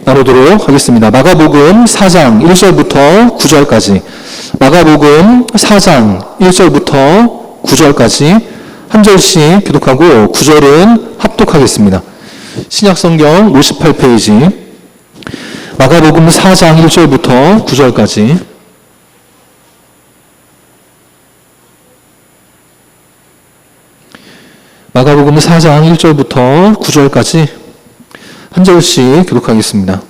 나누도록 하겠습니다. 마가복음 4장 1절부터 9절까지, 마가복음 4장 1절부터 9절까지 한 절씩 교독하고 9절은 합독하겠습니다. 신약성경 58페이지, 마가복음 4장 1절부터 9절까지. 마가복음 4장 1절부터 9절까지 한 절씩 교독하겠습니다.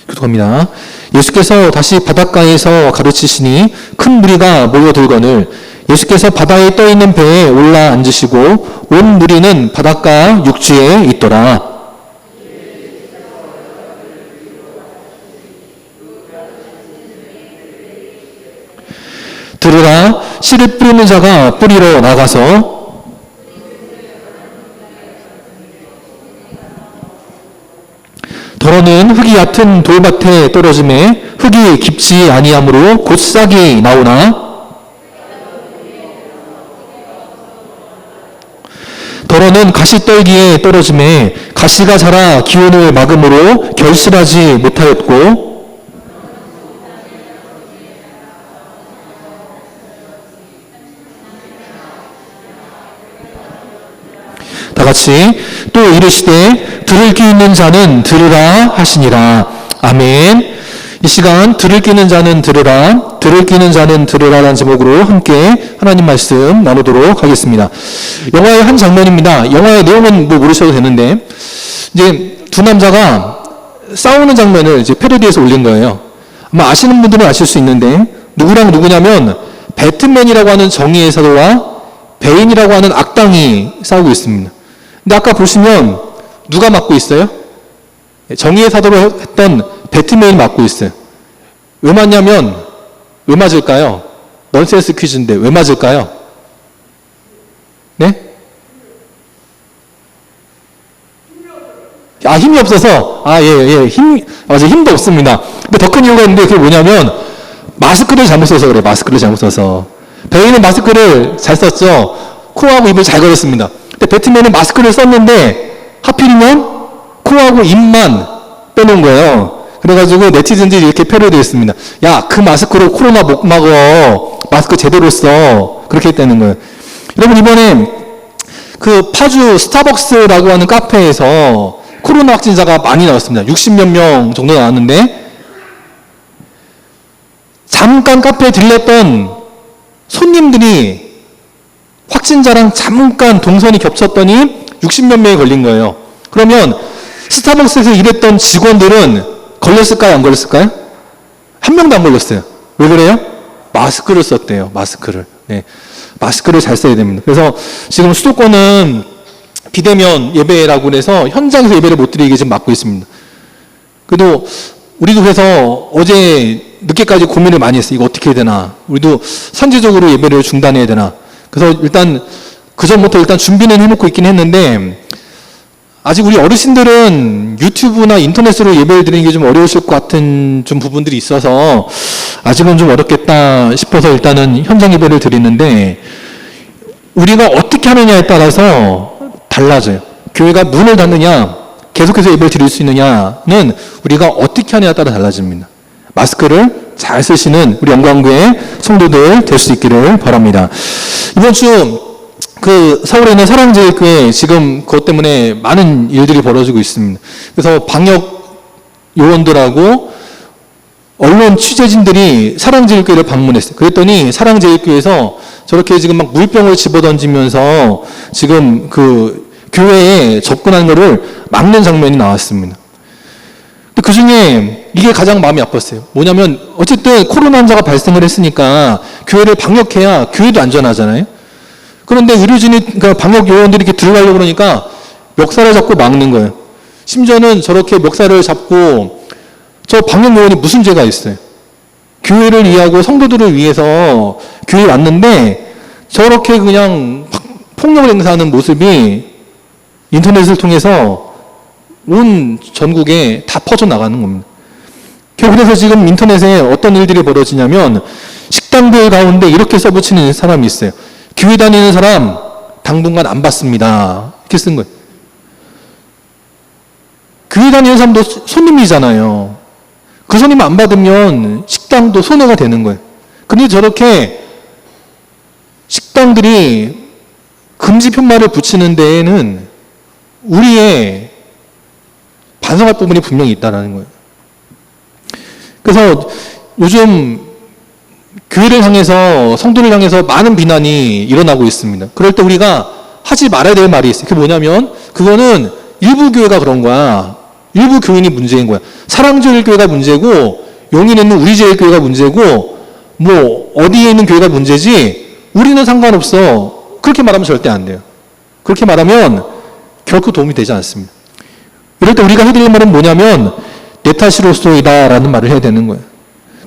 교독합니다. 예수께서 다시 바닷가에서 가르치시니 큰 무리가 모여들거늘 예수께서 바다에 떠있는 배에 올라 앉으시고 온 무리는 바닷가 육지에 있더라. 들으라, 씨를 뿌리는 자가 뿌리러 나가서 더러는 흙이 얕은 돌밭에 떨어짐에 흙이 깊지 아니하므로 곧 싹이 나오나 더러는 가시떨기에 떨어짐에 가시가 자라 기운을 막음으로 결실하지 못하였고 같이 또 이르시되 들을 귀 있는 자는 들으라 하시니라. 아멘. 이 시간 들을 귀 있는 자는 들으라, 들을 귀 있는 자는 들으라라는 제목으로 함께 하나님 말씀 나누도록 하겠습니다. 영화의 한 장면입니다. 영화의 내용은 모르셔도 되는데 이제 두 남자가 싸우는 장면을 이제 패러디해서 올린 거예요. 아마 아시는 분들은 아실 수 있는데 누구랑 누구냐면 배트맨이라고 하는 정의의 사도와 베인이라고 하는 악당이 싸우고 있습니다. 근데 아까 보시면 누가 맡고 있어요? 정의의 사도로 했던 배트맨이 맡고 있어요. 왜 맞냐면 왜 맞을까요? 넌센스 퀴즈인데 왜 맞을까요? 네? 힘이 없어서. 맞아, 힘도 없습니다. 근데 더 큰 이유가 있는데 그게 뭐냐면 마스크를 잘못 써서 그래. 마스크를 잘못 써서. 베인은 마스크를 잘 썼죠. 코하고 입을 잘 가렸습니다. 근데 배트맨은 마스크를 썼는데 하필이면 코하고 입만 빼놓은 거예요. 그래가지고 네티즌들이 이렇게 패러디했습니다. 야, 그 마스크로 코로나 못 막어. 마스크 제대로 써. 그렇게 했다는 거예요. 여러분, 이번에 그 파주 스타벅스라고 하는 카페에서 코로나 확진자가 많이 나왔습니다. 60몇 명 정도 나왔는데 잠깐 카페에 들렸던 손님들이 확진자랑 잠깐 동선이 겹쳤더니 60몇 명이 걸린 거예요. 그러면 스타벅스에서 일했던 직원들은 걸렸을까요? 안 걸렸을까요? 한 명도 안 걸렸어요. 왜 그래요? 마스크를 썼대요. 마스크를. 네. 마스크를 잘 써야 됩니다. 그래서 지금 수도권은 비대면 예배라고 해서 현장에서 예배를 못 드리게 지금 막고 있습니다. 그래도 우리도 그래서 어제 늦게까지 고민을 많이 했어요. 이거 어떻게 해야 되나. 우리도 선제적으로 예배를 중단해야 되나. 그래서 일단 그 전부터 일단 준비는 해놓고 있긴 했는데 아직 우리 어르신들은 유튜브나 인터넷으로 예배를 드리는 게 좀 어려우실 것 같은 좀 부분들이 있어서 아직은 좀 어렵겠다 싶어서 일단은 현장 예배를 드리는데 우리가 어떻게 하느냐에 따라서 달라져요. 교회가 문을 닫느냐 계속해서 예배를 드릴 수 있느냐는 우리가 어떻게 하느냐에 따라 달라집니다. 마스크를 잘 쓰시는 우리 영광교회 성도들 될 수 있기를 바랍니다. 이번 주 서울에 있는 사랑제일교회 지금 그것 때문에 많은 일들이 벌어지고 있습니다. 그래서 방역 요원들하고 언론 취재진들이 사랑제일교회를 방문했어요. 그랬더니 사랑제일교회에서 저렇게 지금 막 물병을 집어던지면서 지금 그 교회에 접근하는 것을 막는 장면이 나왔습니다. 근데 그 중에 이게 가장 마음이 아팠어요. 뭐냐면 어쨌든 코로나 환자가 발생을 했으니까 교회를 방역해야 교회도 안전하잖아요. 그런데 의료진이, 그러니까 방역 요원들이 이렇게 들어가려고 그러니까 멱살을 잡고 막는 거예요. 심지어는 저렇게 멱살을 잡고 저 방역 요원이 무슨 죄가 있어요? 교회를 위하고 성도들을 위해서 교회에 왔는데 저렇게 그냥 폭력을 행사하는 모습이 인터넷을 통해서 온 전국에 다 퍼져나가는 겁니다. 그래서 지금 인터넷에 어떤 일들이 벌어지냐면 식당들 가운데 이렇게 써붙이는 사람이 있어요. 교회 다니는 사람 당분간 안 받습니다. 이렇게 쓴 거예요. 교회 다니는 사람도 손님이잖아요. 그 손님 안 받으면 식당도 손해가 되는 거예요. 근데 저렇게 식당들이 금지 편말을 붙이는 데에는 우리의 반성할 부분이 분명히 있다는 거예요. 그래서 요즘 교회를 향해서, 성도를 향해서 많은 비난이 일어나고 있습니다. 그럴 때 우리가 하지 말아야 될 말이 있어요. 그게 뭐냐면, 그거는 일부 교회가 그런 거야. 일부 교인이 문제인 거야. 사랑제일교회가 문제고, 용인에 있는 우리제일교회가 문제고, 뭐 어디에 있는 교회가 문제지 우리는 상관없어. 그렇게 말하면 절대 안 돼요. 그렇게 말하면 결코 도움이 되지 않습니다. 이럴 때 우리가 해야 될 말은 뭐냐면 내 탓이로소이다 라는 말을 해야 되는 거예요.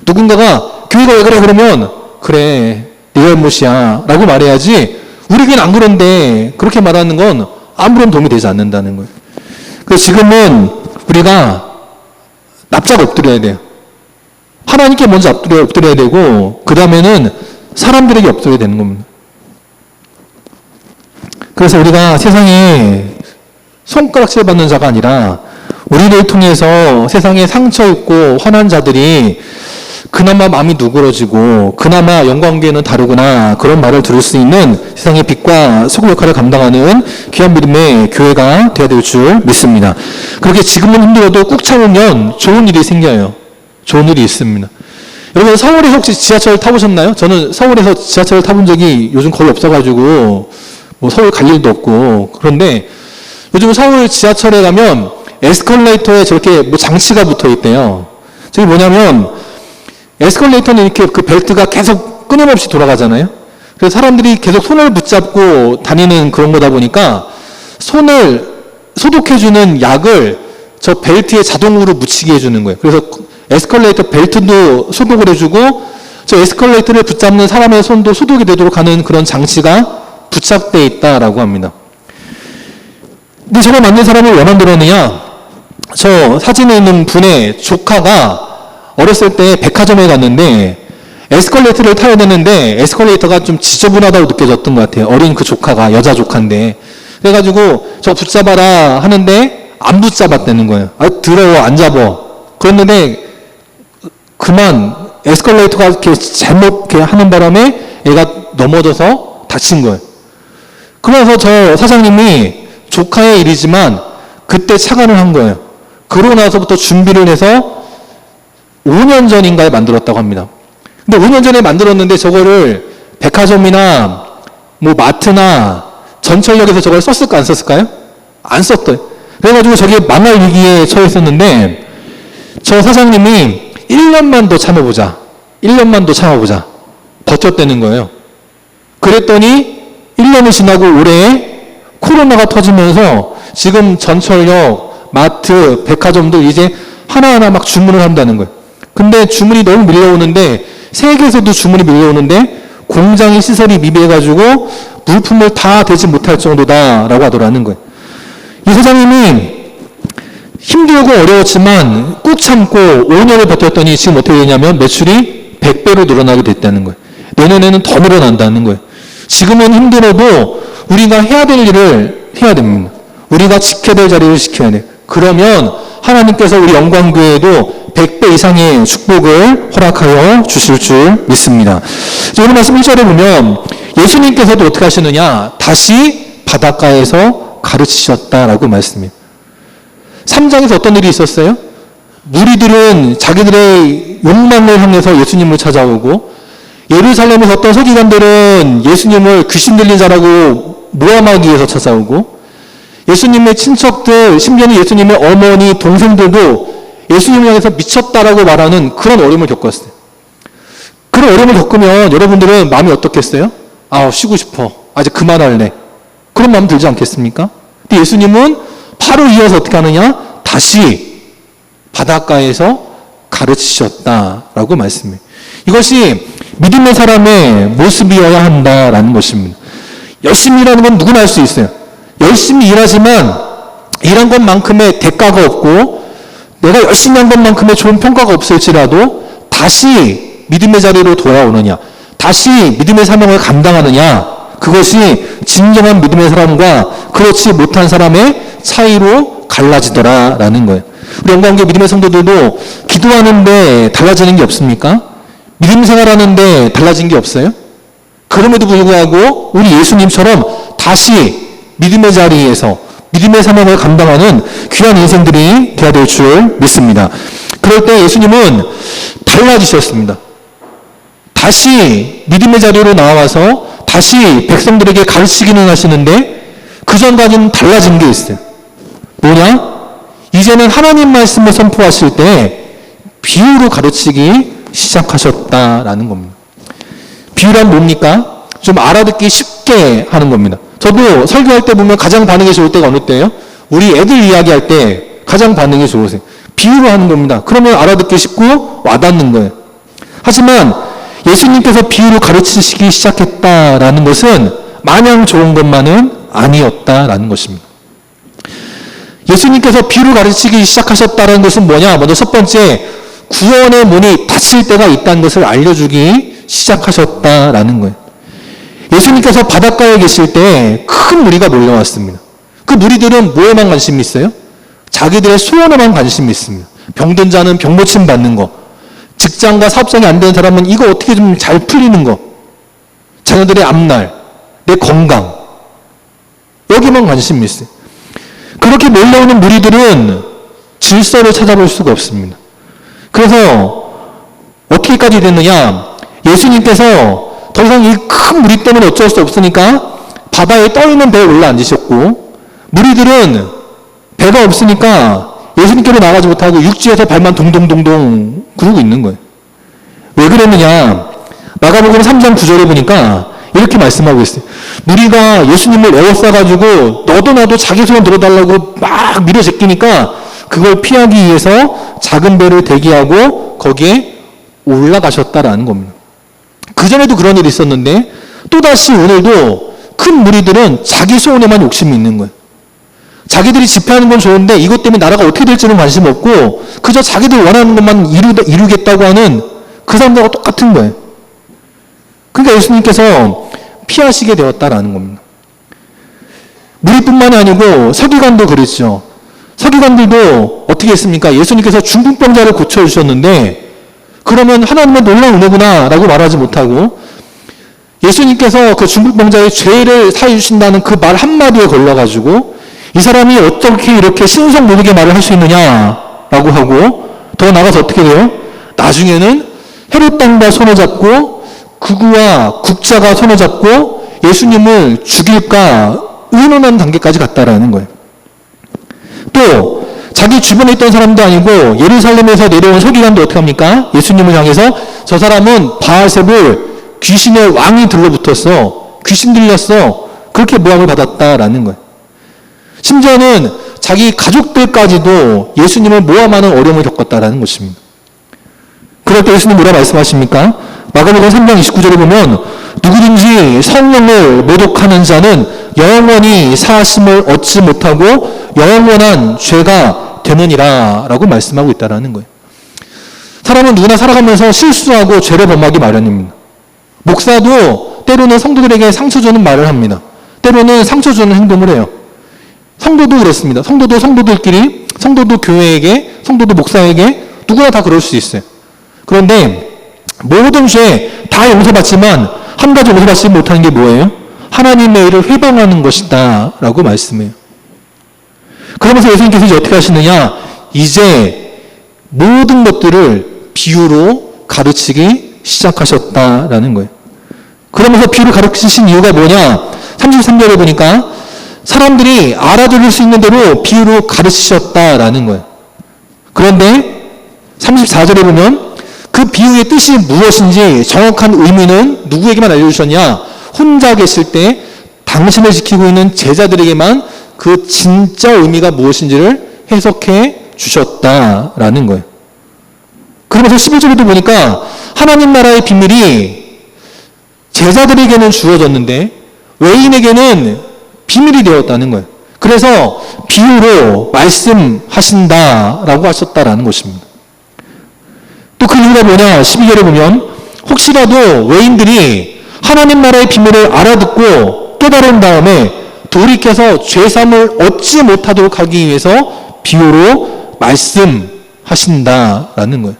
누군가가 교회가 왜 그래 그러면 그래 네 잘못이야 라고 말해야지 우리 교회는 안 그런데 그렇게 말하는 건 아무런 도움이 되지 않는다는 거예요. 그래서 지금은 우리가 납작 엎드려야 돼요. 하나님께 먼저 엎드려야 되고 그 다음에는 사람들에게 엎드려야 되는 겁니다. 그래서 우리가 세상에 손가락질 받는 자가 아니라 우리를 통해서 세상에 상처 입고 화난 자들이 그나마 마음이 누그러지고 그나마 영광교회는 다르구나 그런 말을 들을 수 있는 세상의 빛과 소금 역할을 감당하는 귀한 믿음의 교회가 되어야 될 줄 믿습니다. 그렇게 지금은 힘들어도 꾹 참으면 좋은 일이 생겨요. 좋은 일이 있습니다. 여러분 서울에서 혹시 지하철 타보셨나요? 저는 서울에서 지하철을 타본 적이 요즘 거의 없어가지고 뭐 서울 갈 일도 없고 그런데 요즘 서울 지하철에 가면 에스컬레이터에 저렇게 뭐 장치가 붙어 있대요. 저게 뭐냐면 에스컬레이터는 이렇게 그 벨트가 계속 끊임없이 돌아가잖아요. 그래서 사람들이 계속 손을 붙잡고 다니는 그런 거다 보니까 손을 소독해주는 약을 저 벨트에 자동으로 묻히게 해주는 거예요. 그래서 에스컬레이터 벨트도 소독을 해주고 저 에스컬레이터를 붙잡는 사람의 손도 소독이 되도록 하는 그런 장치가 부착되어 있다라고 합니다. 근데 저걸 만든 사람이 왜 만들었느냐? 저 사진에 있는 분의 조카가 어렸을 때 백화점에 갔는데 에스컬레이터를 타야 되는데 에스컬레이터가 좀 지저분하다고 느껴졌던 것 같아요. 어린 그 조카가 여자 조카인데 그래가지고 저 붙잡아라 하는데 안 붙잡았다는 거예요. 아 더러워 안 잡어. 그랬는데 그만 에스컬레이터가 이렇게 잘못 이렇게 하는 바람에 애가 넘어져서 다친 거예요. 그래서 저 사장님이 조카의 일이지만 그때 착안을 한 거예요. 그러고 나서부터 준비를 해서 5년 전인가에 만들었다고 합니다. 근데 5년 전에 만들었는데 저거를 백화점이나 뭐 마트나 전철역에서 저걸 썼을까 안 썼을까요? 안 썼대요. 그래가지고 저게 망할 위기에 처했었는데 저 사장님이 1년만 더 참아보자. 1년만 더 참아보자. 버텼다는 거예요. 그랬더니 1년이 지나고 올해 코로나가 터지면서 지금 전철역, 마트, 백화점도 이제 하나하나 막 주문을 한다는 거예요. 근데 주문이 너무 밀려오는데 세계에서도 주문이 밀려오는데 공장의 시설이 미비해가지고 물품을 다 대지 못할 정도다라고 하더라는 거예요. 이 사장님이 힘들고 어려웠지만 꾹 참고 5년을 버텼더니 지금 어떻게 되냐면 매출이 100배로 늘어나게 됐다는 거예요. 내년에는 더 늘어난다는 거예요. 지금은 힘들어도 우리가 해야 될 일을 해야 됩니다. 우리가 지켜야 될 자리를 지켜야 돼요. 그러면 하나님께서 우리 영광교회에도 100배 이상의 축복을 허락하여 주실 줄 믿습니다. 오늘 말씀 1절에 보면 예수님께서도 어떻게 하시느냐? 다시 바닷가에서 가르치셨다라고 말씀해요. 3장에서 어떤 일이 있었어요? 무리들은 자기들의 욕망을 향해서 예수님을 찾아오고 예루살렘에서 어떤 서기관들은 예수님을 귀신 들린 자라고 모함하기 위해서 찾아오고 예수님의 친척들, 심지어는 예수님의 어머니, 동생들도 예수님을 향해서 미쳤다라고 말하는 그런 어려움을 겪었어요. 그런 어려움을 겪으면 여러분들은 마음이 어떻겠어요? 아, 쉬고 싶어. 아, 이제 그만할래. 그런 마음 들지 않겠습니까? 근데 예수님은 바로 이어서 어떻게 하느냐? 다시 바닷가에서 가르치셨다라고 말씀해요. 이것이 믿음의 사람의 모습이어야 한다라는 것입니다. 열심히 일하는 건 누구나 할 수 있어요. 열심히 일하지만 일한 것만큼의 대가가 없고 내가 열심히 한 것만큼의 좋은 평가가 없을지라도 다시 믿음의 자리로 돌아오느냐, 다시 믿음의 사명을 감당하느냐, 그것이 진정한 믿음의 사람과 그렇지 못한 사람의 차이로 갈라지더라라는 거예요. 우리 영광교회 믿음의 성도들도 기도하는데 달라지는 게 없습니까? 믿음 생활하는데 달라진 게 없어요? 그럼에도 불구하고 우리 예수님처럼 다시 믿음의 자리에서 믿음의 사명을 감당하는 귀한 인생들이 되어야 될 줄 믿습니다. 그럴 때 예수님은 달라지셨습니다. 다시 믿음의 자리로 나와서 다시 백성들에게 가르치기는 하시는데 그 전까지는 달라진 게 있어요. 뭐냐? 이제는 하나님 말씀을 선포하실 때 비유로 가르치기 시작하셨다라는 겁니다. 비유란 뭡니까? 좀 알아듣기 쉽게 하는 겁니다. 저도 설교할 때 보면 가장 반응이 좋을 때가 어느 때예요? 우리 애들 이야기할 때 가장 반응이 좋으세요. 비유로 하는 겁니다. 그러면 알아듣기 쉽고 와닿는 거예요. 하지만 예수님께서 비유로 가르치시기 시작했다라는 것은 마냥 좋은 것만은 아니었다라는 것입니다. 예수님께서 비유로 가르치기 시작하셨다는 것은 뭐냐? 먼저 첫 번째, 구원의 문이 닫힐 때가 있다는 것을 알려주기 시작하셨다라는 거예요. 예수님께서 바닷가에 계실 때 큰 무리가 몰려왔습니다. 그 무리들은 뭐에만 관심이 있어요? 자기들의 소원에만 관심이 있습니다. 병든 자는 병 고침 받는 거, 직장과 사업장이 안 되는 사람은 이거 어떻게 좀 잘 풀리는 거, 자녀들의 앞날, 내 건강, 여기만 관심이 있어요. 그렇게 몰려오는 무리들은 질서를 찾아볼 수가 없습니다. 그래서 어떻게까지 됐느냐? 예수님께서 더 이상 이 큰 무리 때문에 어쩔 수 없으니까 바다에 떠있는 배에 올라앉으셨고, 무리들은 배가 없으니까 예수님께로 나가지 못하고 육지에서 발만 동동동동 구르고 있는 거예요. 왜 그랬느냐? 마가복음 3장 9절에 보니까 이렇게 말씀하고 있어요. 무리가 예수님을 에워싸가지고 너도 나도 자기 소원 들어달라고 막 밀어 제끼니까 그걸 피하기 위해서 작은 배를 대기하고 거기에 올라가셨다라는 겁니다. 그전에도 그런 일이 있었는데 또다시 오늘도 큰 무리들은 자기 소원에만 욕심이 있는 거예요. 자기들이 집회하는 건 좋은데 이것 때문에 나라가 어떻게 될지는 관심 없고 그저 자기들 원하는 것만 이루겠다고 하는 그 사람들과 똑같은 거예요. 그러니까 예수님께서 피하시게 되었다라는 겁니다. 무리뿐만 아니고 서기관도 그랬죠. 서기관들도 어떻게 했습니까? 예수님께서 중풍병자를 고쳐주셨는데 그러면 하나님의 놀라운 은혜구나 라고 말하지 못하고 예수님께서 그 중풍병자의 죄를 사해 주신다는 그 말 한마디에 걸려가지고 이 사람이 어떻게 이렇게 신성 모르게 말을 할 수 있느냐라고 하고 더 나아가서 어떻게 돼요? 나중에는 헤롯 왕과 손을 잡고 극우와 국자가 손을 잡고 예수님을 죽일까 의논한 단계까지 갔다라는 거예요. 또 자기 주변에 있던 사람도 아니고 예루살렘에서 내려온 서기관도 어떻게 합니까? 예수님을 향해서 저 사람은 바알세불 귀신의 왕이 들러붙었어. 귀신 들렸어. 그렇게 모함을 받았다라는 거예요. 심지어는 자기 가족들까지도 예수님을 모함하는 어려움을 겪었다라는 것입니다. 그럴 때 예수님 뭐라 말씀하십니까? 마가복음 3장 29절에 보면 누구든지 성령을 모독하는 자는 영원히 사하심을 얻지 못하고 영원한 죄가 되느니라 라고 말씀하고 있다는 거예요. 사람은 누구나 살아가면서 실수하고 죄를 범하기 마련입니다. 목사도 때로는 성도들에게 상처 주는 말을 합니다. 때로는 상처 주는 행동을 해요. 성도도 그렇습니다. 성도도 성도들끼리, 성도도 교회에게, 성도도 목사에게 누구나 다 그럴 수 있어요. 그런데 모든 죄 다 용서받지만 한 가지 용서받지 못하는 게 뭐예요? 하나님의 일을 회방하는 것이다 라고 말씀해요. 그러면서 예수님께서 이제 어떻게 하시느냐? 이제 모든 것들을 비유로 가르치기 시작하셨다라는 거예요. 그러면서 비유로 가르치신 이유가 뭐냐? 33절에 보니까 사람들이 알아들을 수 있는 대로 비유로 가르치셨다라는 거예요. 그런데 34절에 보면 그 비유의 뜻이 무엇인지 정확한 의미는 누구에게만 알려주셨냐? 혼자 계실 때 당신을 지키고 있는 제자들에게만 그 진짜 의미가 무엇인지를 해석해 주셨다라는 거예요. 그러면서 11절에도 보니까 하나님 나라의 비밀이 제자들에게는 주어졌는데 외인에게는 비밀이 되었다는 거예요. 그래서 비유로 말씀하신다라고 하셨다라는 것입니다. 또 그 이유가 뭐냐? 12절에 보면 혹시라도 외인들이 하나님 나라의 비밀을 알아듣고 깨달은 다음에 돌이켜서 죄삼을 얻지 못하도록 하기 위해서 비유로 말씀하신다라는 거예요.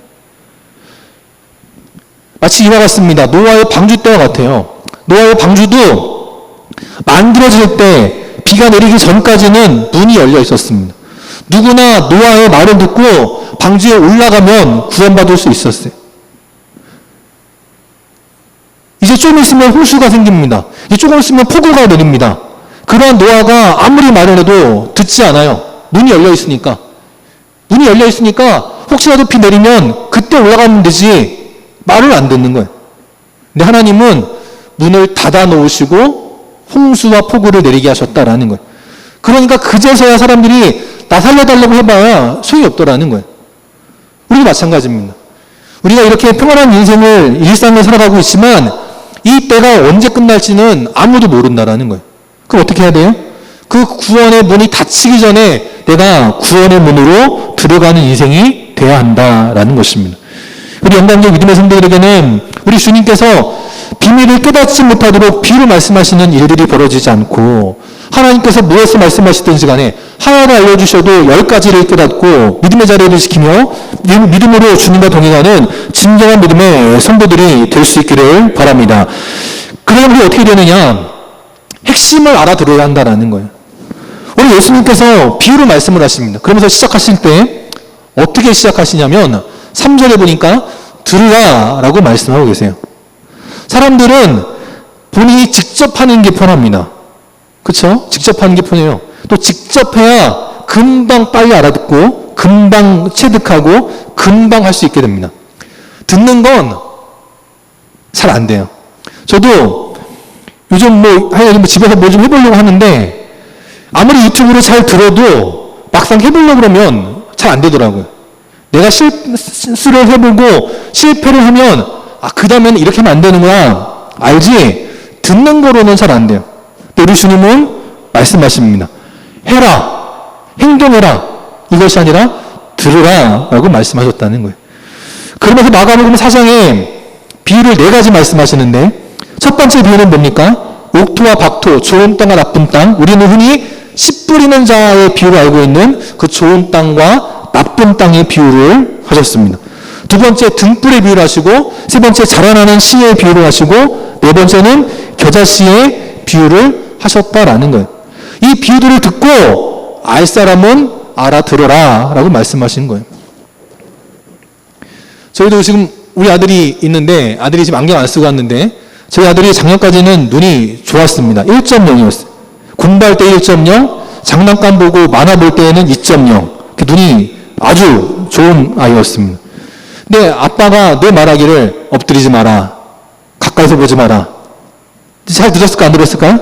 마치 이와 같습니다. 노아의 방주 때와 같아요. 노아의 방주도 만들어질 때 비가 내리기 전까지는 문이 열려 있었습니다. 누구나 노아의 말을 듣고 방주에 올라가면 구원받을 수 있었어요. 이제 좀 있으면 홍수가 생깁니다. 이제 조금 있으면 폭우가 내립니다. 그러한 노아가 아무리 말을 해도 듣지 않아요. 문이 열려 있으니까. 문이 열려 있으니까 혹시라도 비 내리면 그때 올라가면 되지 말을 안 듣는 거예요. 근데 하나님은 문을 닫아 놓으시고 홍수와 폭우를 내리게 하셨다라는 거예요. 그러니까 그제서야 사람들이 나 살려달라고 해봐야 소용이 없더라는 거예요. 우리도 마찬가지입니다. 우리가 이렇게 평안한 인생을, 일상을 살아가고 있지만 이 때가 언제 끝날지는 아무도 모른다라는 거예요. 그럼 어떻게 해야 돼요? 그 구원의 문이 닫히기 전에 내가 구원의 문으로 들어가는 인생이 돼야 한다라는 것입니다. 우리 영광의 믿음의 성도들에게는 우리 주님께서 비밀을 깨닫지 못하도록 비유를 말씀하시는 일들이 벌어지지 않고 하나님께서 무엇을 말씀하시든지 간에 하나를 알려주셔도 10가지를 깨닫고 믿음의 자리를 지키며 믿음으로 주님과 동행하는 진정한 믿음의 성도들이 될 수 있기를 바랍니다. 그러면 우리 어떻게 되느냐? 핵심을 알아들어야 한다는 거예요. 오늘 예수님께서 비유로 말씀을 하십니다. 그러면서 시작하실 때 어떻게 시작하시냐면 3절에 보니까 들으라 라고 말씀하고 계세요. 사람들은 본인이 직접 하는 게 편합니다. 그렇죠? 직접 하는 게 편해요. 또 직접 해야 금방 빨리 알아듣고 금방 체득하고 금방 할 수 있게 됩니다. 듣는 건 잘 안 돼요. 저도 요즘 집에서 뭐 좀 해보려고 하는데 아무리 유튜브로 잘 들어도 막상 해보려고 그러면 잘 안 되더라고요. 내가 실수를 해보고 실패를 하면 그 다음에는 이렇게 하면 안 되는구나 알지 듣는 거로는 잘 안 돼요. 근데 우리 주님은 말씀하십니다. 해라, 행동해라, 이것이 아니라 들으라 라고 말씀하셨다는 거예요. 그러면서 마가복음 4장에 비유를 4가지 말씀하시는데 첫 번째 비유는 뭡니까? 옥토와 박토, 좋은 땅과 나쁜 땅. 우리는 흔히 씨 뿌리는 자의 비유를 알고 있는 그 좋은 땅과 나쁜 땅의 비유를 하셨습니다. 두 번째 등불의 비유를 하시고, 세 번째 자라나는 씨의 비유를 하시고, 네 번째는 겨자씨의 비유를 하셨다라는 거예요. 이 비유들을 듣고 알 사람은 알아들어라 라고 말씀하시는 거예요. 저희도 지금 우리 아들이 있는데 아들이 지금 안경 안 쓰고 왔는데 저희 아들이 작년까지는 눈이 좋았습니다. 1.0이었어요. 공부할 때 1.0, 장난감 보고 만화 볼 때에는 2.0. 눈이 아주 좋은 아이였습니다. 근데 아빠가 늘 말하기를 엎드리지 마라. 가까이서 보지 마라. 잘 들었을까 안 들었을까요?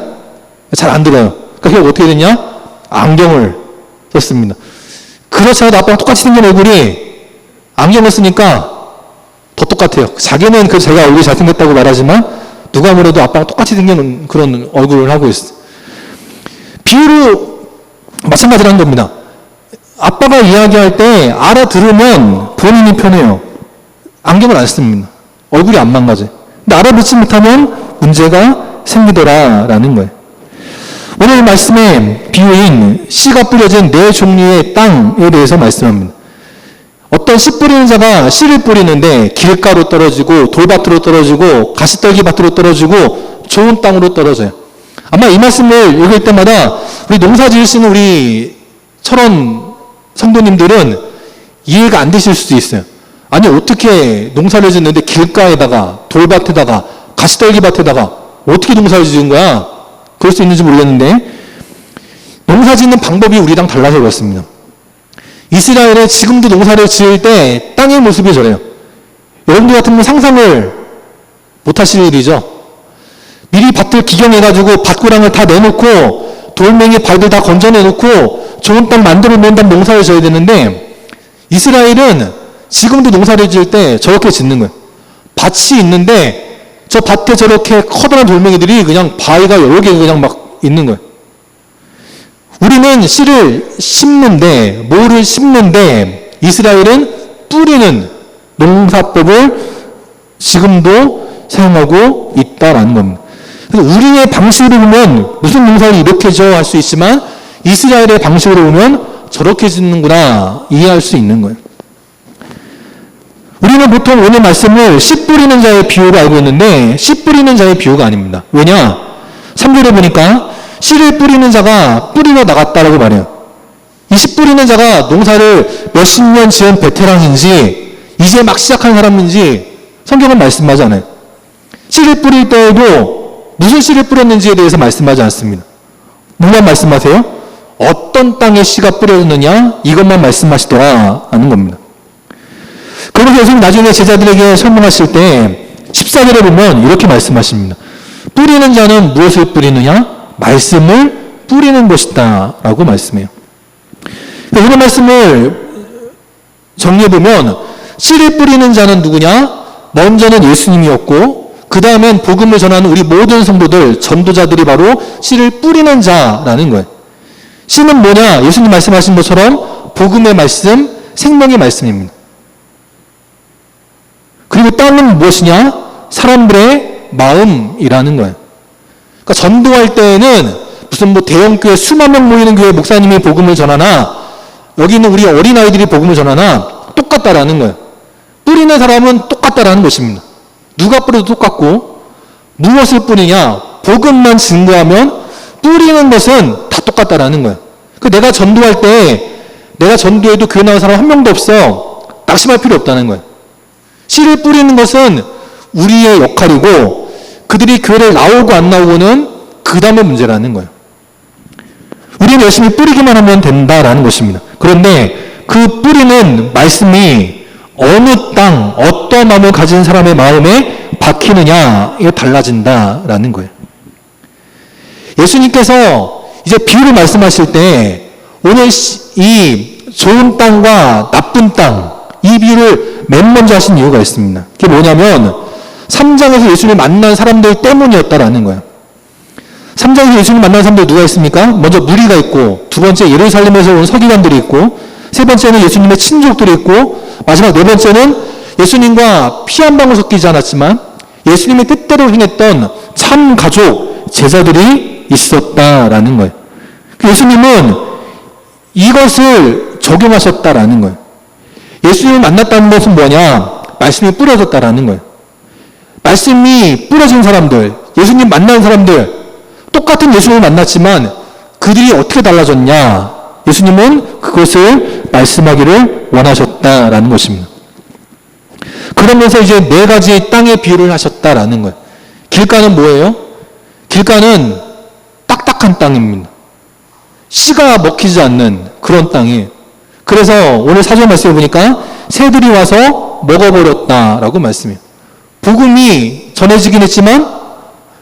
잘 안 들어요. 그러니까 결국 어떻게 됐냐? 안경을 썼습니다. 그렇지 않아도 아빠랑 똑같이 생긴 얼굴이 안경을 쓰니까 더 똑같아요. 자기는 그 제가 얼굴이 잘생겼다고 말하지만 누가 뭐래도 아빠랑 똑같이 생긴 그런 얼굴을 하고 있어요. 비유로 마찬가지라는 겁니다. 아빠가 이야기할 때 알아들으면 본인이 편해요. 안경을 안 씁니다. 얼굴이 안 망가져요. 근데 알아듣지 못하면 문제가 생기더라라는 거예요. 오늘 말씀의 비유인 씨가 뿌려진 4종류의 땅에 대해서 말씀합니다. 어떤 씨 뿌리는 자가 씨를 뿌리는데 길가로 떨어지고 돌밭으로 떨어지고 가시떨기밭으로 떨어지고 좋은 땅으로 떨어져요. 아마 이 말씀을 읽을 때마다 우리 농사 지으시는 우리 철원 성도님들은 이해가 안 되실 수도 있어요. 아니 어떻게 농사를 짓는데 길가에다가 돌밭에다가 가시떨기밭에다가 어떻게 농사를 지은 거야? 그럴 수 있는지 모르겠는데 농사 짓는 방법이 우리랑 달라서 그렇습니다. 이스라엘에 지금도 농사를 지을 때 땅의 모습이 저래요. 여러분들 같으면 상상을 못 하실 일이죠. 미리 밭을 기경해가지고 밭고랑을 다 내놓고 돌멩이 발들 다 건져내놓고 좋은 땅 만들어 놓은 다음 농사를 져야 되는데 이스라엘은 지금도 농사를 지을 때 저렇게 짓는 거예요. 밭이 있는데 저 밭에 저렇게 커다란 돌멩이들이 그냥 바위가 여러 개 그냥 막 있는 거예요. 우리는 씨를 심는데, 뭐를 심는데, 이스라엘은 뿌리는 농사법을 지금도 사용하고 있다라는 겁니다. 그래서 우리의 방식으로 보면 무슨 농사를 이렇게 지어 할 수 있지만 이스라엘의 방식으로 보면 저렇게 짓는구나 이해할 수 있는 거예요. 우리는 보통 오늘 말씀을 씨 뿌리는 자의 비유로 알고 있는데 씨 뿌리는 자의 비유가 아닙니다. 왜냐? 3절에 보니까 씨를 뿌리는 자가 뿌리러 나갔다라고 말해요. 이 씨 뿌리는 자가 농사를 몇십 년 지은 베테랑인지 이제 막 시작한 사람인지 성경은 말씀하지 않아요. 씨를 뿌릴 때에도 무슨 씨를 뿌렸는지에 대해서 말씀하지 않습니다. 뭐만 말씀하세요? 어떤 땅에 씨가 뿌려졌느냐 이것만 말씀하시더라 하는 겁니다. 그래서 예수님 나중에 제자들에게 설명하실 때 14절에 보면 이렇게 말씀하십니다. 뿌리는 자는 무엇을 뿌리느냐? 말씀을 뿌리는 것이다 라고 말씀해요. 이런 말씀을 정리해보면 씨를 뿌리는 자는 누구냐? 먼저는 예수님이었고 그 다음엔 복음을 전하는 우리 모든 성도들, 전도자들이 바로 씨를 뿌리는 자라는 거예요. 씨는 뭐냐? 예수님 말씀하신 것처럼 복음의 말씀, 생명의 말씀입니다. 그리고 땅은 무엇이냐? 사람들의 마음이라는 거예요. 그러니까 전도할 때에는 무슨 뭐 대형교회 수만 명 모이는 교회 목사님이 복음을 전하나 여기 있는 우리 어린아이들이 복음을 전하나 똑같다라는 거예요. 뿌리는 사람은 똑같다라는 것입니다. 누가 뿌려도 똑같고 무엇을 뿌리냐? 복음만 증거하면 뿌리는 것은 다 똑같다라는 거예요. 내가 전도할 때 내가 전도해도 교회 나온 사람 한 명도 없어. 낙심할 필요 없다는 거예요. 씨를 뿌리는 것은 우리의 역할이고 그들이 교회를 나오고 안 나오고는 그 다음의 문제라는 거예요. 우리는 열심히 뿌리기만 하면 된다라는 것입니다. 그런데 그 뿌리는 말씀이 어느 땅, 어떤 마음을 가진 사람의 마음에 박히느냐에 달라진다라는 거예요. 예수님께서 이제 비유를 말씀하실 때 오늘 이 좋은 땅과 나쁜 땅, 이 비유를 맨 먼저 하신 이유가 있습니다. 그게 뭐냐면 3장에서 예수님을 만난 사람들 때문이었다라는 거예요. 3장에서 예수님 만난 사람들 누가 있습니까? 먼저 무리가 있고 두 번째 예루살렘에서 온 서기관들이 있고 세 번째는 예수님의 친족들이 있고 마지막 네 번째는 예수님과 피 한 방울 섞이지 않았지만 예수님의 뜻대로 행했던 참 가족, 제자들이 있었다라는 거예요. 예수님은 이것을 적용하셨다라는 거예요. 예수님을 만났다는 것은 뭐냐? 말씀이 뿌려졌다라는 거예요. 말씀이 뿌려진 사람들, 예수님 만난 사람들, 똑같은 예수님을 만났지만 그들이 어떻게 달라졌냐? 예수님은 그것을 말씀하기를 원하셨다라는 것입니다. 그러면서 이제 네 가지 땅의 비유를 하셨다라는 거예요. 길가는 뭐예요? 길가는 딱딱한 땅입니다. 씨가 먹히지 않는 그런 땅이에요. 그래서 오늘 사전 말씀을 보니까 새들이 와서 먹어버렸다라고 말씀해요. 복음이 전해지긴 했지만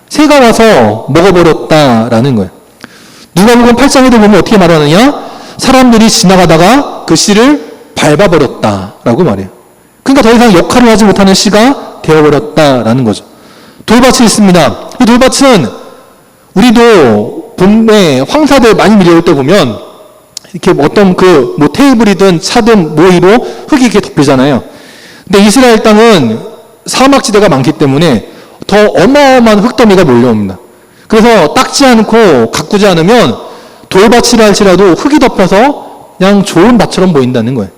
새가 와서 먹어버렸다라는 거예요. 누가복음 8장에도 보면 어떻게 말하느냐? 사람들이 지나가다가 그 씨를 밟아버렸다라고 말해요. 그러니까 더 이상 역할을 하지 못하는 씨가 되어버렸다라는 거죠. 돌밭이 있습니다. 이 돌밭은 우리도 봄에 황사들 많이 밀려올 때 보면 이렇게 어떤 뭐 테이블이든 차든 모이로 흙이 이렇게 덮이잖아요. 근데 이스라엘 땅은 사막지대가 많기 때문에 더 어마어마한 흙더미가 몰려옵니다. 그래서 닦지 않고 가꾸지 않으면 돌밭이라 할지라도 흙이 덮여서 그냥 좋은 밭처럼 보인다는 거예요.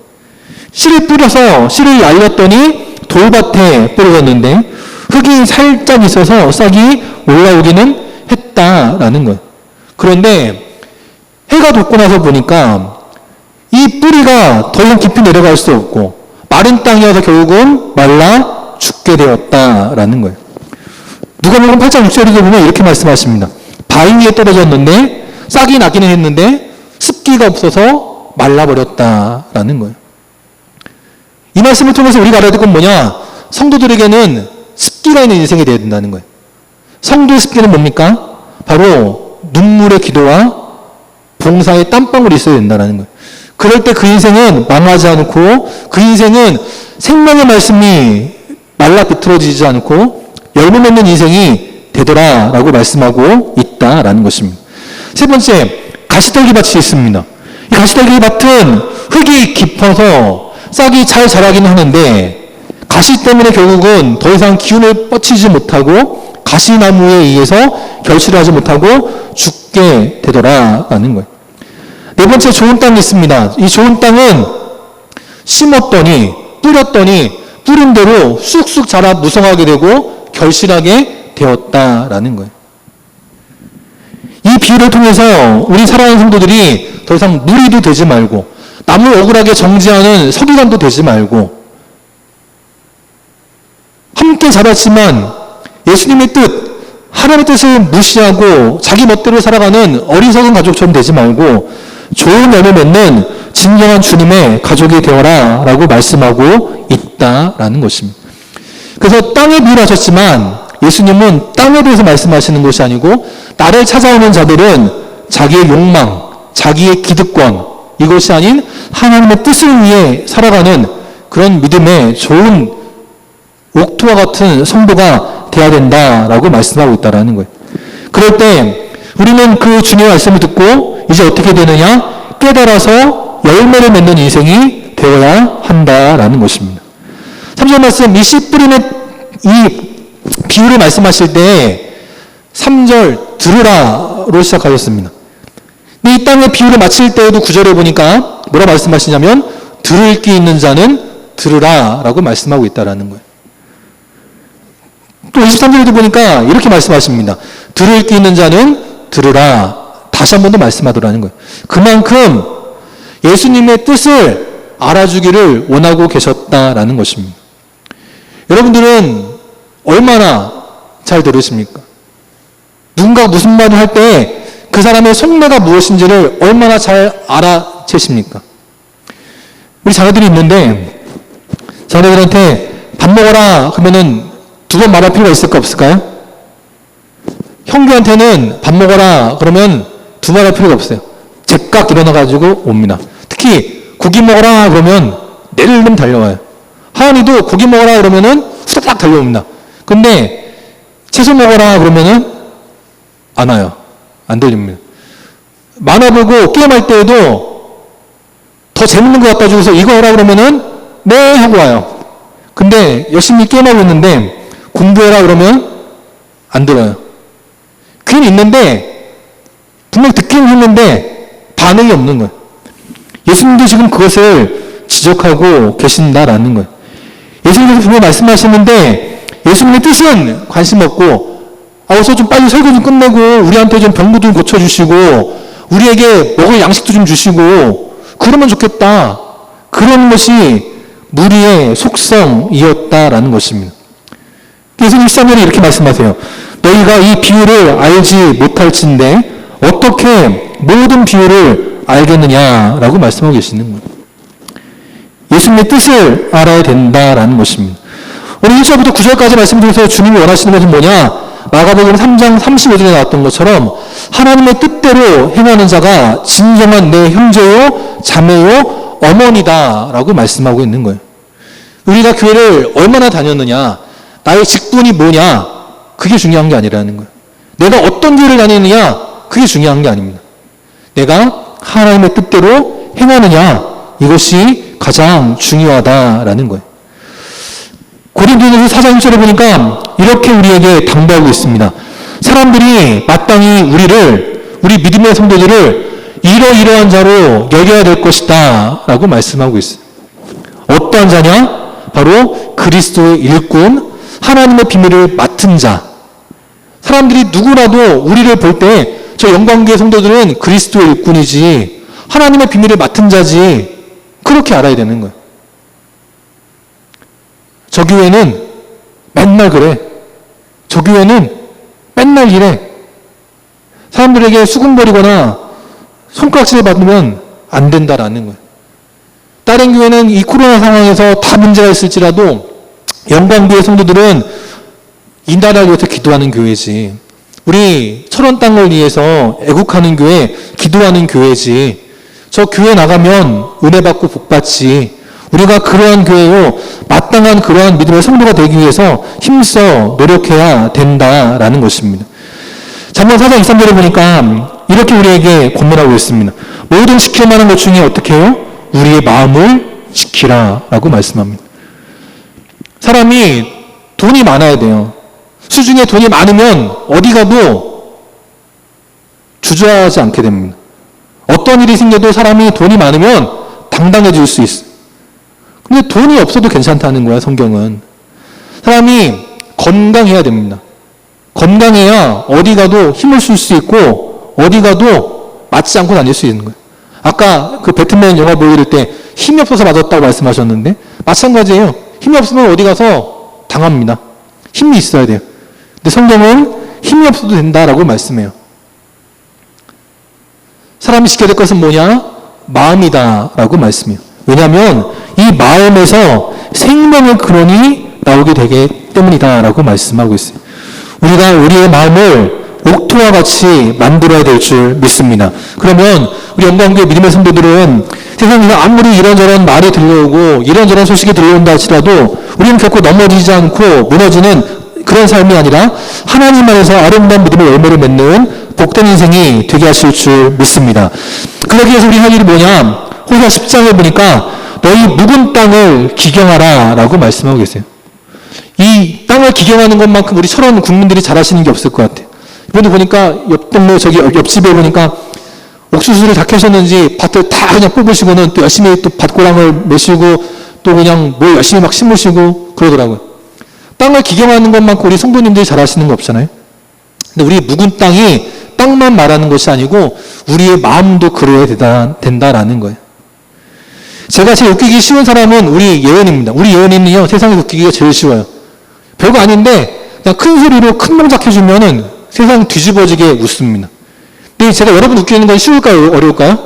씨를 뿌려서 씨를 알렸더니 돌밭에 뿌려졌는데 흙이 살짝 있어서 싹이 올라오기는 했다라는 거예요. 그런데 해가 돋고 나서 보니까 이 뿌리가 더 이상 깊이 내려갈 수 없고 마른 땅이어서 결국은 말라 죽게 되었다라는 거예요. 누가복음 8장 6절에도 보면 이렇게 말씀하십니다. 바위 위에 떨어졌는데 싹이 나기는 했는데 습기가 없어서 말라버렸다라는 거예요. 이 말씀을 통해서 우리가 알아야 될 건 뭐냐? 성도들에게는 습기가 있는 인생이 되어야 된다는 거예요. 성도의 습기는 뭡니까? 바로 눈물의 기도와 봉사의 땀방울이 있어야 된다는 거예요. 그럴 때 그 인생은 망하지 않고 그 인생은 생명의 말씀이 말라 비틀어지지 않고 열매 맺는 인생이 되더라라고 말씀하고 있다라는 것입니다. 세 번째, 가시떨기 밭이 있습니다. 이 가시떨기 밭은 흙이 깊어서 싹이 잘 자라긴 하는데 가시 때문에 결국은 더 이상 기운을 뻗치지 못하고 가시나무에 의해서 결실을 하지 못하고 죽게 되더라라는 거예요. 네 번째 좋은 땅이 있습니다. 이 좋은 땅은 심었더니 뿌렸더니 뿌린 대로 쑥쑥 자라 무성하게 되고 결실하게 되었다라는 거예요. 이 비유를 통해서 우리 사랑하는 성도들이 더 이상 무리도 되지 말고 남을 억울하게 정죄하는 서기관도 되지 말고 함께 자랐지만 예수님의 뜻, 하나님의 뜻을 무시하고 자기 멋대로 살아가는 어리석은 가족처럼 되지 말고 좋은 열매 맺는 진정한 주님의 가족이 되어라 라고 말씀하고 있다라는 것입니다. 그래서 땅에 비유를 하셨지만 예수님은 땅에 대해서 말씀하시는 것이 아니고 나를 찾아오는 자들은 자기의 욕망, 자기의 기득권 이것이 아닌 하나님의 뜻을 위해 살아가는 그런 믿음의 좋은 옥토와 같은 성도가 되어야 된다라고 말씀하고 있다라는 거예요. 그럴 때 우리는 그 주님의 말씀을 듣고 이제 어떻게 되느냐? 깨달아서 열매를 맺는 인생이 되어야 한다라는 것입니다. 3절 말씀, 이 씨 뿌리는 이 비유를 말씀하실 때 3절 들으라로 시작하셨습니다. 근데 이 땅의 비유를 마칠 때에도 9절에 보니까 뭐라 말씀하시냐면 들을 귀 있는 자는 들으라라고 말씀하고 있다라는 거예요. 또 23절에도 보니까 이렇게 말씀하십니다. 들을 귀 있는 자는 들으라. 다시 한 번 더 말씀하더라는 거예요. 그만큼 예수님의 뜻을 알아주기를 원하고 계셨다라는 것입니다. 여러분들은 얼마나 잘 들으십니까? 누군가 무슨 말을 할 때 그 사람의 속내가 무엇인지를 얼마나 잘 알아채십니까? 우리 자녀들이 있는데 자녀들한테 밥 먹어라 그러면은 두 번 말할 필요가 있을까 없을까요? 형규한테는 밥 먹어라 그러면 두 말 할 필요가 없어요. 제깍 일어나가지고 옵니다. 특히 고기 먹어라 그러면 내일름 달려와요. 하은이도 고기 먹어라 그러면은 후다닥 달려옵니다. 근데 채소 먹어라 그러면은 안 와요. 안 들립니다. 만화 보고 게임할 때에도 더 재밌는 거 갖다 주고서 이거 해라 그러면은 네 하고 와요. 근데 열심히 게임하고 있는데 공부해라 그러면 안 들어요. 귀는 있는데 분명히 듣긴 했는데 반응이 없는 거예요. 예수님도 지금 그것을 지적하고 계신다라는 거예요. 예수님께서 분명히 말씀하시는데 예수님의 뜻은 관심 없고 어서 좀 빨리 설교 좀 끝내고 우리한테 좀 병도 좀 고쳐주시고 우리에게 먹을 양식도 좀 주시고 그러면 좋겠다. 그런 것이 무리의 속성이었다라는 것입니다. 예수님 13절에 이렇게 말씀하세요. 너희가 이 비유를 알지 못할진대 어떻게 모든 비유를 알겠느냐라고 말씀하고 계시는 거예요. 예수님의 뜻을 알아야 된다라는 것입니다. 오늘 1절부터 9절까지 말씀 중에서 주님이 원하시는 것은 뭐냐? 마가복음 3장 35절에 나왔던 것처럼 하나님의 뜻대로 행하는 자가 진정한 내 형제요, 자매요, 어머니다 라고 말씀하고 있는 거예요. 우리가 교회를 얼마나 다녔느냐, 나의 직분이 뭐냐, 그게 중요한 게 아니라는 거예요. 내가 어떤 교회를 다니느냐, 그게 중요한 게 아닙니다. 내가 하나님의 뜻대로 행하느냐, 이것이 가장 중요하다라는 거예요. 고린도전서 4장 1절에 보니까 이렇게 우리에게 당부하고 있습니다. 사람들이 마땅히 우리 믿음의 성도들을 이러이러한 자로 여겨야 될 것이다 라고 말씀하고 있어요. 어떠한 자냐? 바로 그리스도의 일꾼, 하나님의 비밀을 맡은 자. 사람들이 누구라도 우리를 볼 때 저 영광교회 성도들은 그리스도의 일꾼이지 하나님의 비밀을 맡은 자지 그렇게 알아야 되는 거예요. 저 교회는 맨날 그래. 저 교회는 맨날 이래. 사람들에게 수군거리거나 손가락질 받으면 안 된다라는 거예요. 다른 교회는 이 코로나 상황에서 다 문제가 있을지라도 영광교회 성도들은 이 나라를 위해서 기도하는 교회지. 우리 철원 땅을 위해서 애국하는 교회, 기도하는 교회지. 저 교회 나가면 은혜 받고 복 받지. 우리가 그러한 교회요, 마땅한 그러한 믿음의 성도가 되기 위해서 힘써 노력해야 된다라는 것입니다. 잠언 4장 23절에 보니까 이렇게 우리에게 권면하고 있습니다. 모든 지킬 만한 것 중에 어떻게 해요? 우리의 마음을 지키라라고 말씀합니다. 사람이 돈이 많아야 돼요. 수중에 돈이 많으면 어디 가도 주저하지 않게 됩니다. 어떤 일이 생겨도 사람이 돈이 많으면 당당해질 수 있어요. 근데 돈이 없어도 괜찮다는 거야, 성경은. 사람이 건강해야 됩니다. 건강해야 어디 가도 힘을 쓸 수 있고 어디 가도 맞지 않고 다닐 수 있는 거예요. 아까 그 배트맨 영화 보여드릴 때 힘이 없어서 맞았다고 말씀하셨는데 마찬가지예요. 힘이 없으면 어디 가서 당합니다. 힘이 있어야 돼요. 근데 성경은 힘이 없어도 된다라고 말씀해요. 사람이 지켜야 될 것은 뭐냐? 마음이다라고 말씀해요. 왜냐하면 이 마음에서 생명의 근원이 나오게 되기 때문이다라고 말씀하고 있어요. 우리가 우리의 마음을 옥토와 같이 만들어야 될 줄 믿습니다. 그러면 우리 영광교회 믿음의 성도들은 세상에서 아무리 이런저런 말이 들려오고 이런저런 소식이 들려온다 할지라도 우리는 결코 넘어지지 않고 무너지는 그런 삶이 아니라 하나님 안에서 아름다운 믿음의 열매를 맺는 복된 인생이 되게 하실 줄 믿습니다. 그러기 위해서 우리 할 일이 뭐냐? 호세아 10장에 보니까 너희 묵은 땅을 기경하라 라고 말씀하고 계세요. 이 땅을 기경하는 것만큼 우리 철원 국민들이 잘하시는 게 없을 것 같아요. 이번에 보니까 옆 동네 저기 옆집에 보니까 옥수수를 다 캐셨는지 밭을 다 그냥 뽑으시고는 또 열심히 또 밭고랑을 메시고 또 그냥 뭘 열심히 막 심으시고 그러더라고요. 땅을 기경하는 것만큼 우리 성도님들이 잘하시는 거 없잖아요. 근데 우리 묵은 땅이 땅만 말하는 것이 아니고 우리의 마음도 그래야 된다라는 거예요. 제가 제일 웃기기 쉬운 사람은 우리 예언입니다. 우리 예언이는요, 세상에서 웃기기가 제일 쉬워요. 별거 아닌데 그냥 큰 소리로 큰 동작 해주면은 세상 뒤집어지게 웃습니다. 근데 제가 여러분 웃기는 건 쉬울까요? 어려울까요?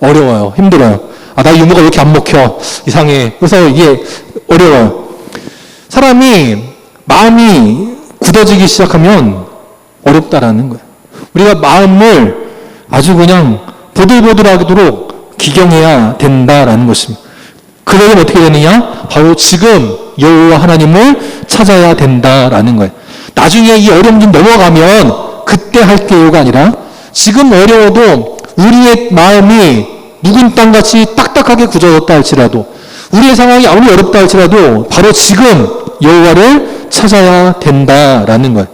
어려워요. 힘들어요. 아, 나 유머가 왜 이렇게 안 먹혀? 이상해. 그래서 이게 어려워요. 사람이 마음이 굳어지기 시작하면 어렵다라는 거예요. 우리가 마음을 아주 그냥 보들보들하도록 기경해야 된다라는 것입니다. 그러면 어떻게 되느냐? 바로 지금 여호와 하나님을 찾아야 된다라는 거예요. 나중에 이 어려움 좀 넘어가면 그때 할게요가 아니라 지금 어려워도 우리의 마음이 묵은 땅같이 딱딱하게 굳어졌다 할지라도 우리의 상황이 아무리 어렵다 할지라도 바로 지금 여호와를 찾아야 된다라는 거예요.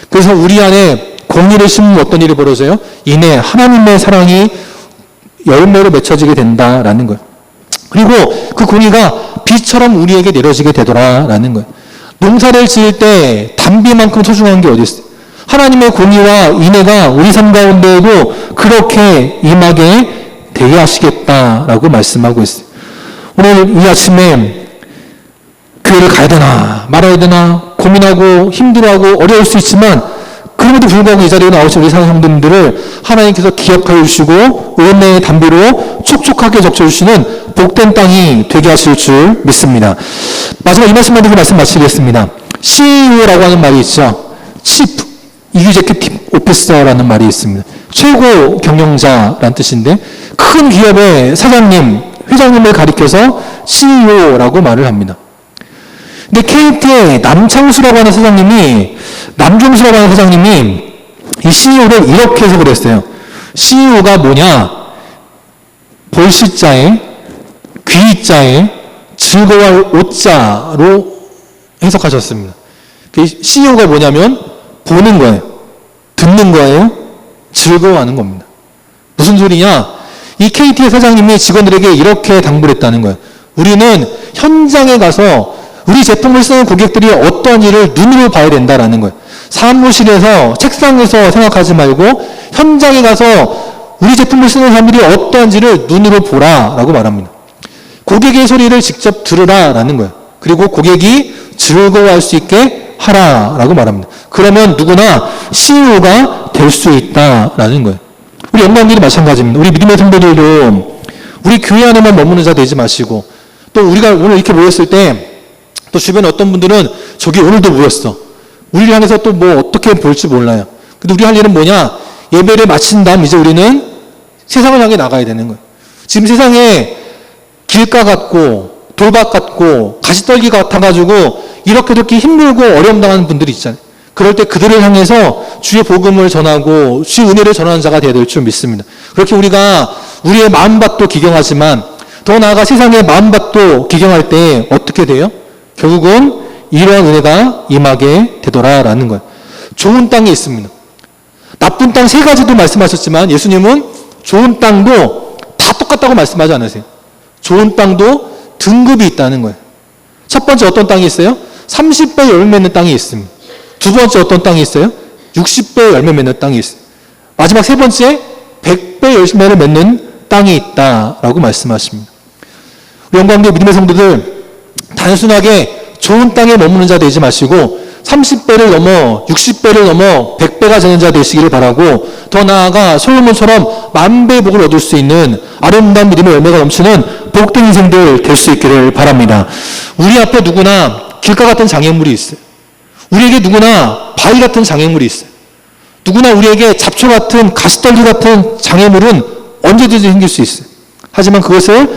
그래서 우리 안에 공의를 심으면 어떤 일이 벌어져요? 이내 하나님의 사랑이 열매로 맺혀지게 된다라는 거예요. 그리고 그 공의가 비처럼 우리에게 내려지게 되더라라는 거예요. 농사를 지을 때 단비만큼 소중한 게 어디 있어요? 하나님의 공의와 인애가 우리 삶 가운데에도 그렇게 임하게 되게 하시겠다라고 말씀하고 있어요. 오늘 이 아침에 교회를 가야 되나 말아야 되나 고민하고 힘들어하고 어려울 수 있지만 그럼에도 불구하고 이 자리에 나오신 우리 사랑성도님들을 하나님께서 기억하여 주시고 은혜의 담비로 촉촉하게 적셔주시는 복된 땅이 되게 하실 줄 믿습니다. 마지막 이 말씀만 드리고 말씀 마치겠습니다. CEO라고 하는 말이 있죠. Chief Executive Officer라는 말이 있습니다. 최고 경영자라는 뜻인데 큰 기업의 사장님, 회장님을 가리켜서 CEO라고 말을 합니다. 근데 KT의 남창수라고 하는 사장님이 남종수라고 하는 사장님이 이 CEO를 이렇게 해석을 했어요. CEO가 뭐냐? 볼시자에 귀자에 즐거워할 오자로 해석하셨습니다. CEO가 뭐냐면 보는 거예요. 듣는 거예요. 즐거워하는 겁니다. 무슨 소리냐? 이 KT의 사장님이 직원들에게 이렇게 당부를 했다는 거예요. 우리는 현장에 가서 우리 제품을 쓰는 고객들이 어떤 일을 눈으로 봐야 된다라는 거예요. 사무실에서 책상에서 생각하지 말고 현장에 가서 우리 제품을 쓰는 사람들이 어떠한지를 눈으로 보라라고 말합니다. 고객의 소리를 직접 들으라라는 거예요. 그리고 고객이 즐거워할 수 있게 하라라고 말합니다. 그러면 누구나 CEO가 될 수 있다라는 거예요. 우리 영광들이 마찬가지입니다. 우리 믿음의 성도들도 우리 교회 안에만 머무는 자 되지 마시고 또 우리가 오늘 이렇게 모였을 때 또 주변에 어떤 분들은 저기 오늘도 모였어. 우리를 향해서 또 뭐 어떻게 볼지 몰라요. 근데 우리 할 일은 뭐냐? 예배를 마친 다음 이제 우리는 세상을 향해 나가야 되는 거예요. 지금 세상에 길가 같고 돌밭 같고 가시떨기 같아가지고 이렇게 저렇게 힘들고 어려움 당하는 분들이 있잖아요. 그럴 때 그들을 향해서 주의 복음을 전하고 주의 은혜를 전하는 자가 되어야 될 줄 믿습니다. 그렇게 우리가 우리의 마음밭도 기경하지만 더 나아가 세상의 마음밭도 기경할 때 어떻게 돼요? 결국은 이러한 은혜가 임하게 되더라라는 거예요. 좋은 땅이 있습니다. 나쁜 땅 세 가지도 말씀하셨지만 예수님은 좋은 땅도 다 똑같다고 말씀하지 않으세요. 좋은 땅도 등급이 있다는 거예요. 첫 번째 어떤 땅이 있어요? 30배 열매 맺는 땅이 있습니다. 두 번째 어떤 땅이 있어요? 60배 열매 맺는 땅이 있어요. 마지막 세 번째 100배 열매를 맺는 땅이 있다라고 말씀하십니다. 우리 영광교회 믿음의 성도들, 단순하게 좋은 땅에 머무는 자 되지 마시고 30배를 넘어 60배를 넘어 100배가 되는 자 되시기를 바라고, 더 나아가 솔로몬처럼 만배의 복을 얻을 수 있는 아름다운 믿음의 열매가 넘치는 복된 인생들 될 수 있기를 바랍니다. 우리 앞에 누구나 길가 같은 장애물이 있어요. 우리에게 누구나 바위 같은 장애물이 있어요. 누구나 우리에게 잡초 같은 가시떨기 같은 장애물은 언제든지 생길 수 있어요. 하지만 그것을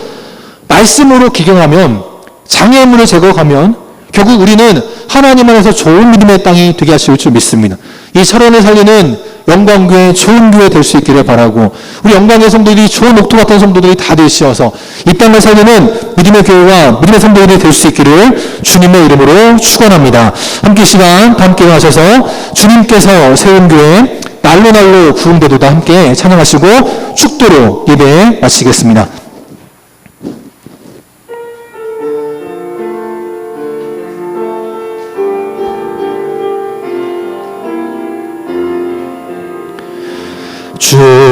말씀으로 기경하면, 장애물을 제거하면 결국 우리는 하나님 안에서 좋은 믿음의 땅이 되게 하실 줄 믿습니다. 이 철원을 살리는 영광교회, 좋은 교회 될 수 있기를 바라고, 우리 영광의 성도들이 좋은 옥토 같은 성도들이 다 되시어서 이 땅을 살리는 믿음의 교회와 믿음의 성도들이 될 수 있기를 주님의 이름으로 축원합니다. 함께 시간 함께 하셔서 주님께서 세운 교회 날로 날로 부흥되도다 함께 찬양하시고 축도로 예배 마치겠습니다.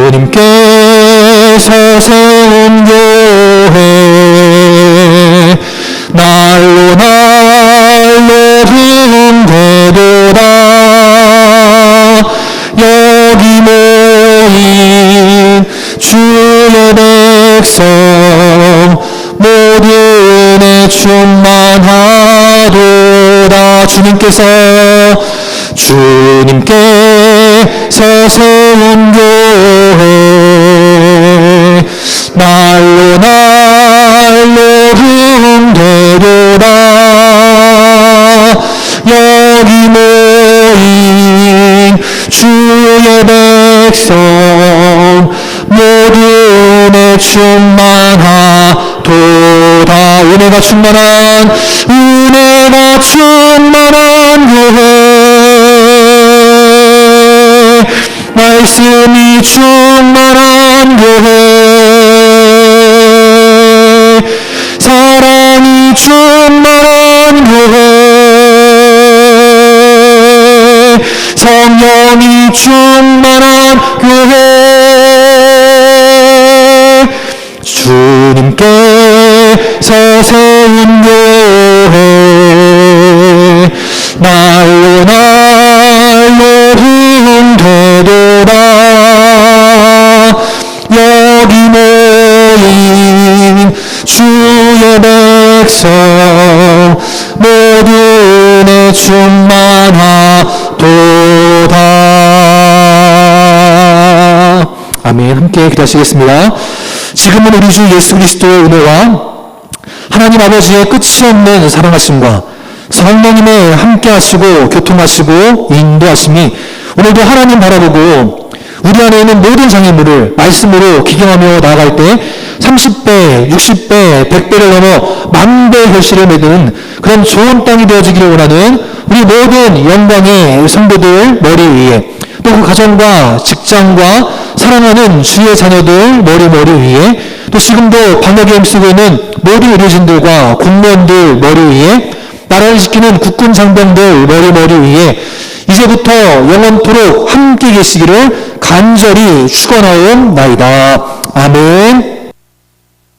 주님께서 세운 교회 날로 날로 부흥되도다. 여기 모인 주의 백성 모두 은혜 충만하도다. 주님께서 세운 교회 날로 날로 부흥되도다. 여기 모인 주의 백성 모두 은혜 충만하도다. 은혜가 충만한 교회, 말씀이 충만한 교회, 사랑이 충만한 교회, 성령이 충만한 교회, 주님께서 세운 교회 날로 날로 부흥되도다. 여기 모인 주의 백성 모두 은혜 충만하도다. 아멘. 함께 기도하시겠습니다. 지금은 우리 주 예수 그리스도의 은혜와 하나님 아버지의 끝이 없는 사랑하심과 성령님의 함께하시고 교통하시고 인도하심이 오늘도 하나님 바라보고 우리 안에 있는 모든 장애물을 말씀으로 기경하며 나아갈 때 30배, 60배, 100배를 넘어 만배의 결실을 맺는 그런 좋은 땅이 되어지기를 원하는 우리 모든 영광의 성도들 머리 위에, 또 그 가정과 직장과 사랑하는 주의 자녀들 머리 위에, 또 지금도 방역에 힘쓰고 있는 모든 의료진들과 공무원들 머리 위에, 나라를 지키는 국군 장병들 머리 위에 이제부터 영원토록 함께 계시기를 간절히 축원하옵나이다. 아멘.